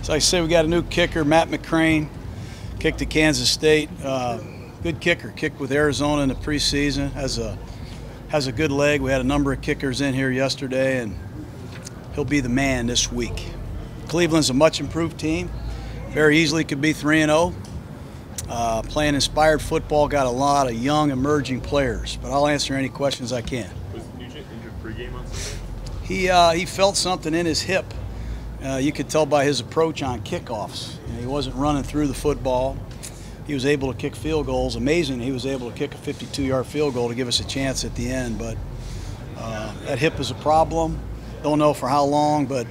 So I say we got a new kicker, Matt McCrane, kicked at Kansas State. Good kicker, kicked with Arizona in the preseason. Has a good leg. We had a number of kickers in here yesterday, and he'll be the man this week. Cleveland's a much improved team. Very easily could be 3-0. Playing inspired football, got a lot of young emerging players. But I'll answer any questions I can. Was Nugent injured pregame on Sunday? He felt something in his hip. You could tell by his approach on kickoffs. He wasn't running through the football. He was able to kick field goals. Amazing, he was able to kick a 52-yard field goal to give us a chance at the end. But that hip is a problem. Don't know for how long, but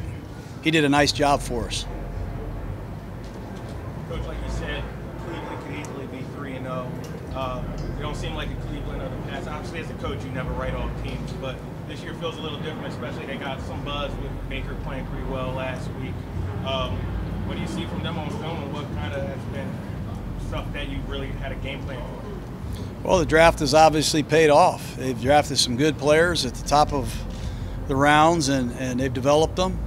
he did a nice job for us. Coach, like you said, Cleveland could easily be 3-0. It don't seem like a Cleveland of the past. Obviously, as a coach, you never write off teams, but this year feels a little different, especially they got some buzz with Baker playing pretty well last week. What do you see from them on film, and what kind of has been stuff that you really had a game plan for? Well, the draft has obviously paid off. They've drafted some good players at the top of the rounds, and they've developed them.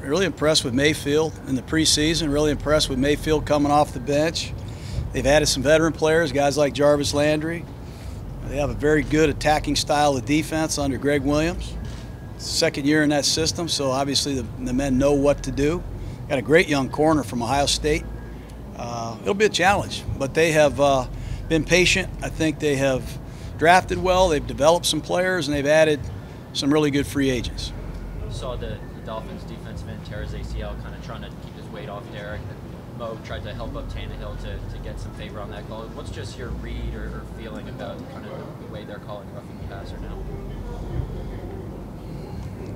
Really impressed with Mayfield in the preseason, really impressed with Mayfield coming off the bench. They've added some veteran players, guys like Jarvis Landry. They have a very good attacking style of defense under Greg Williams. It's the second year in that system, so obviously the men know what to do. Got a great young corner from Ohio State. It'll be a challenge, but they have been patient. I think they have drafted well, they've developed some players, and they've added some really good free agents. Saw the Dolphins defensive end tear his ACL, kind of trying to keep his weight off Derek. Mo tried to help up Tannehill to get some favor on that call. What's just your read or feeling about kind of the way they're calling roughing the passer now?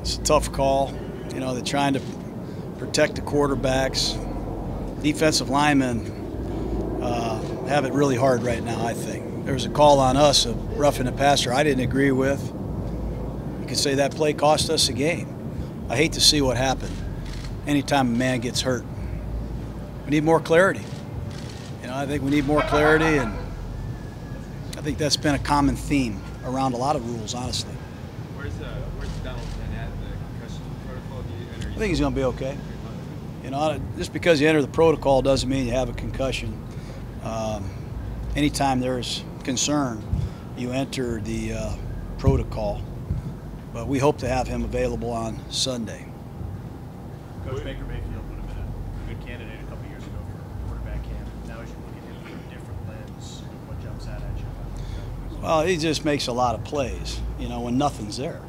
It's a tough call. You know, they're trying to protect the quarterbacks. Defensive linemen have it really hard right now, I think. There was a call on us of roughing the passer I didn't agree with. You could say that play cost us a game. I hate to see what happened anytime a man gets hurt. We need more clarity. You know, I think we need more clarity, and I think that's been a common theme around a lot of rules, honestly. Where's Donaldson at the concussion protocol? I think he's going to be okay. You know, just because you enter the protocol doesn't mean you have a concussion. Anytime there's concern, you enter the protocol. But we hope to have him available on Sunday. Coach, Baker Mayfield would have been a good candidate a couple years ago for quarterback camp. Now as you look at him through a different lens, what jumps out at you? Well, he just makes a lot of plays, you know, when nothing's there.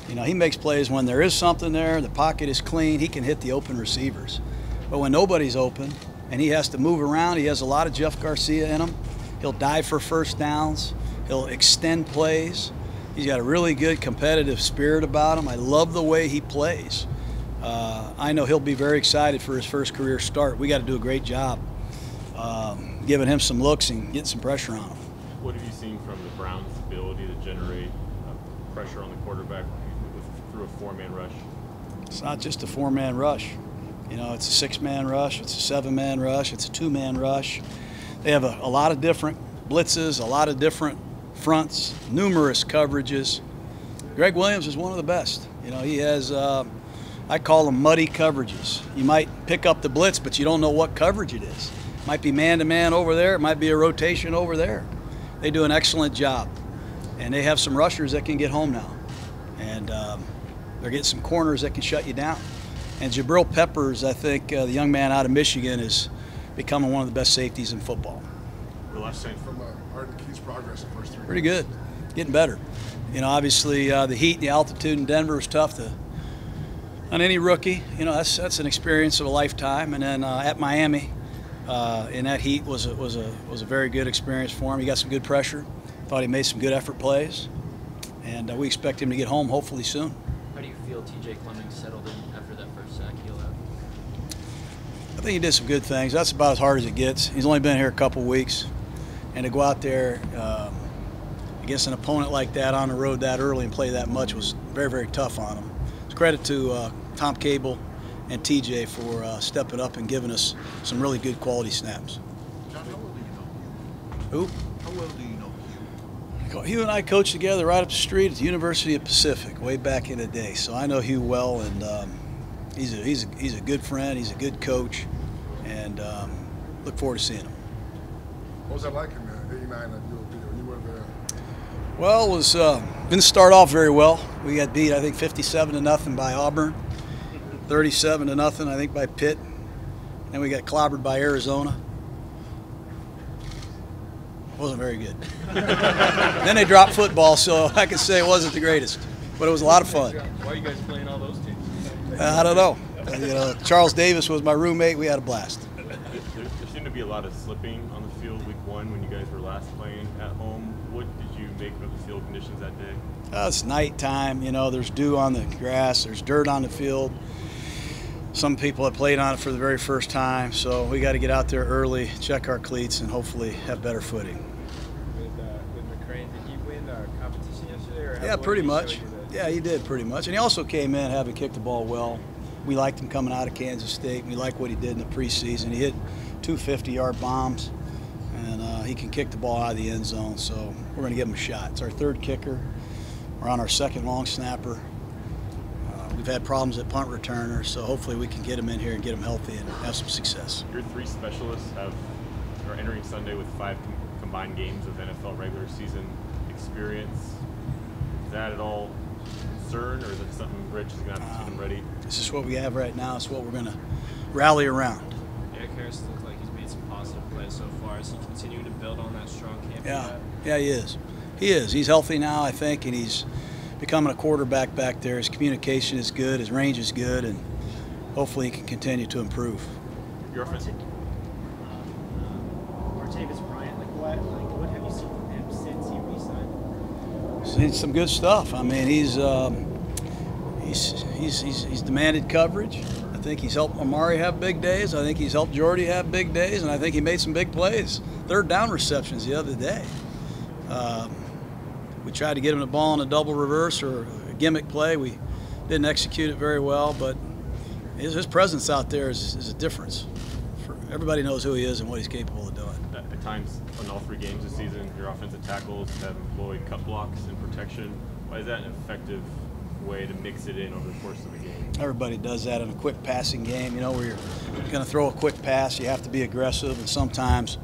You know, he makes plays when there is something there, the pocket is clean, he can hit the open receivers. But when nobody's open and he has to move around, he has a lot of Jeff Garcia in him. He'll dive for first downs. He'll extend plays. He's got a really good competitive spirit about him. I love the way he plays. I know he'll be very excited for his first career start. We got to do a great job giving him some looks and getting some pressure on him. What have you seen from the Browns' ability to generate pressure on the quarterback through a four-man rush? It's not just a four-man rush. You know, it's a six-man rush, it's a seven-man rush, it's a two-man rush. They have a lot of different blitzes, a lot of different fronts, numerous coverages. Greg Williams is one of the best. You know, he has, I call them muddy coverages. You might pick up the blitz, but you don't know what coverage it is. It might be man-to-man over there, it might be a rotation over there. They do an excellent job. And they have some rushers that can get home now. And they're getting some corners that can shut you down. And Jabril Peppers, I think the young man out of Michigan, is becoming one of the best safeties in football. The last thing From Arden Key's progress in the first 3 Pretty good, getting better. You know, obviously the heat and the altitude in Denver was tough on any rookie. You know, that's an experience of a lifetime. And then at Miami, in that heat was a very good experience for him. He got some good pressure. Thought he made some good effort plays, and we expect him to get home hopefully soon. How do you feel TJ Clemmings settled in after that first sack he allowed? I think he did some good things. That's about as hard as it gets. He's only been here a couple weeks, and to go out there against an opponent like that on the road that early and play that much was very, very tough on him. It's credit to Tom Cable and TJ for stepping up and giving us some really good quality snaps. John, how well do you know Hugh? Who? How well do you know Hugh? Hugh and I coached together right up the street at the University of Pacific way back in the day, so I know Hugh well, and He's a good friend. He's a good coach, and look forward to seeing him. What was that like in the '89 at UOB? You were there. Well, it was didn't start off very well. We got beat, I think, 57-0 by Auburn, 37-0, I think, by Pitt. Then we got clobbered by Arizona. Wasn't very good. Then they dropped football, so I can say it wasn't the greatest, but it was a lot of fun. Why are you guys playing all those teams? I don't know. Charles Davis was my roommate. We had a blast. There seemed to be a lot of slipping on the field week 1 when you guys were last playing at home. What did you make of the field conditions that day? It's nighttime. There's dew on the grass. There's dirt on the field. Some people have played on it for the very first time, so we got to get out there early, check our cleats, and hopefully have better footing. With McCrane, did he win competition yesterday? Or Yeah, pretty much. Yeah, he did pretty much. And he also came in having kicked the ball well. We liked him coming out of Kansas State. We like what he did in the preseason. He hit 2 50-yard bombs, and he can kick the ball out of the end zone, so we're going to give him a shot. It's our 3rd kicker. We're on our 2nd long snapper. We've had problems at punt returners, so hopefully we can get him in here and get him healthy and have some success. Your 3 specialists are entering Sunday with 5 combined games of NFL regular season experience. Is that at all a concern, or is it something Rich is going to have to get them ready? This is what we have right now. It's what we're going to rally around. Eric Harris looks like he's made some positive plays so far. Is he continuing to build on that strong camp? Yeah, he is. He is. He's healthy now, I think, and he's becoming a quarterback back there. His communication is good, his range is good, and hopefully he can continue to improve. Your offense. Martavis Bryant, what have you seen from him since he re-signed? Seen some good stuff. I mean, he's demanded coverage. I think he's helped Amari have big days. I think he's helped Jordy have big days, and I think he made some big plays. 3rd down receptions the other day. We tried to get him the ball in a double reverse or a gimmick play. We didn't execute it very well, but his presence out there is a difference. Everybody knows who he is and what he's capable of doing. At times, in all 3 games this season, your offensive tackles have employed cut blocks and protection. Why is that an effective way to mix it in over the course of a game? Everybody does that in a quick passing game. Where you're going to throw a quick pass, you have to be aggressive, and sometimes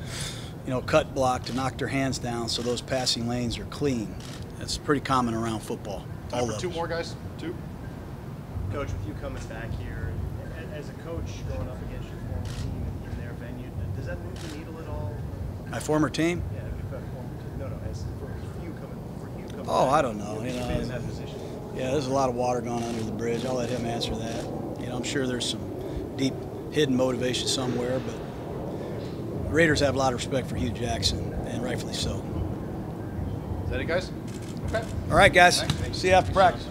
cut block to knock their hands down so those passing lanes are clean. That's pretty common around football. Time for 2 more, guys. 2. Coach, with you coming back here, as a coach going up against your former team in their venue, does that move the needle at all? My former team? Yeah, no, as for you coming Oh, back. I don't know. You've been in that position. Yeah, there's a lot of water going under the bridge. I'll let him answer that. I'm sure there's some deep hidden motivation somewhere, but the Raiders have a lot of respect for Hugh Jackson, and rightfully so. Is that it, guys? Okay. All right, guys. See you after practice.